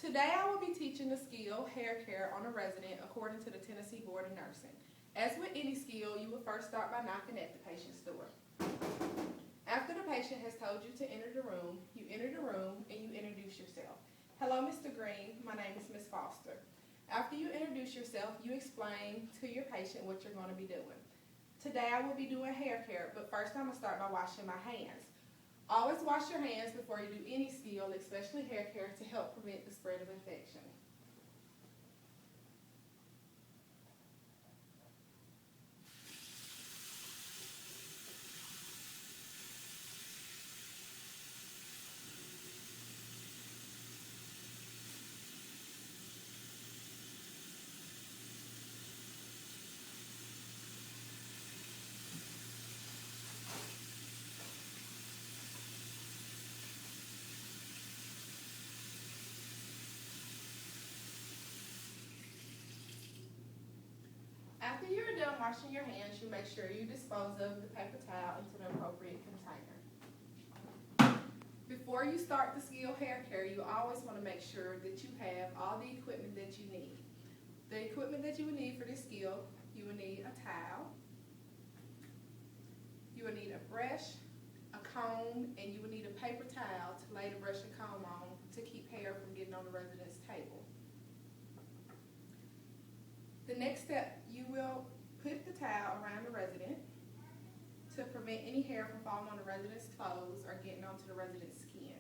Today I will be teaching the skill hair care on a resident according to the Tennessee Board of Nursing. As with any skill, you will first start by knocking at the patient's door. After the patient has told you to enter the room, you enter the room and you introduce yourself. Hello, Mr. Green. My name is Ms. Foster. After you introduce yourself, you explain to your patient what you're going to be doing. Today I will be doing hair care, but first I'm going to start by washing my hands. Always wash your hands before you do any skill, especially hair care, to help prevent the spread of infection. After you're done washing your hands, you make sure you dispose of the paper towel into the appropriate container. Before you start the skill hair care, you always want to make sure that you have all the equipment that you need. The equipment that you will need for this skill, you will need a towel, you will need a brush, a comb, and you will need a paper towel to lay the brush and comb on to keep hair from getting on the resident's table. The next step, you will put the towel around the resident to prevent any hair from falling on the resident's clothes or getting onto the resident's skin.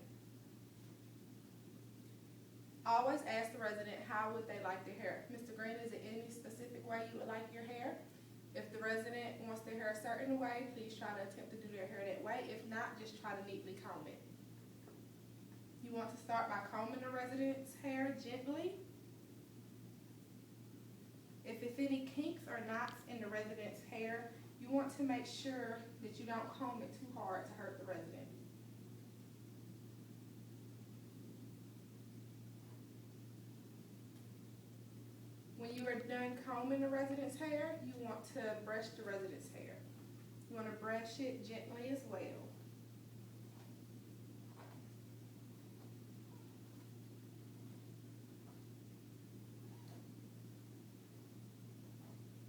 Always ask the resident how would they like their hair. Mr. Green, is there any specific way you would like your hair? If the resident wants their hair a certain way, please try to attempt to do their hair that way. If not, just try to neatly comb it. You want to start by combing the resident's hair gently. If there's any kinks or knots in the resident's hair, you want to make sure that you don't comb it too hard to hurt the resident. When you are done combing the resident's hair, you want to brush the resident's hair. You want to brush it gently as well.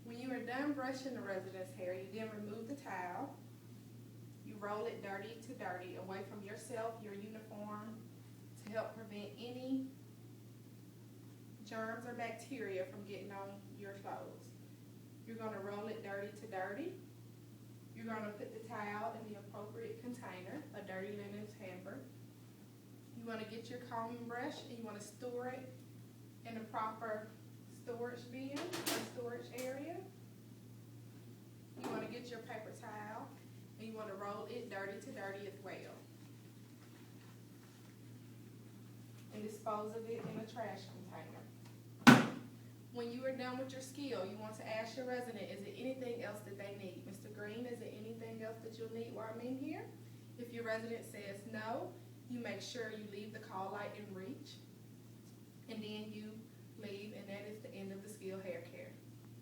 When you are done brushing the resident's hair, you then remove the towel. You roll it dirty to dirty away from yourself, your uniform, to help prevent any germs or bacteria from getting on your clothes. You're going to roll it dirty to dirty. You're going to put the towel in the appropriate container, a dirty linen hamper. You want to get your comb and brush and you want to store it in the proper storage bin or storage area. You want to get your paper towel and you want to roll it dirty to dirty as well. And dispose of it in a trash container. When you are done with your skill, you want to ask your resident, is there anything else that they need? Mr. Green, is there anything else that you'll need while I'm in here? If your resident says no, you make sure you leave the call light in reach, and then you leave, and that is the end of the skill hair care.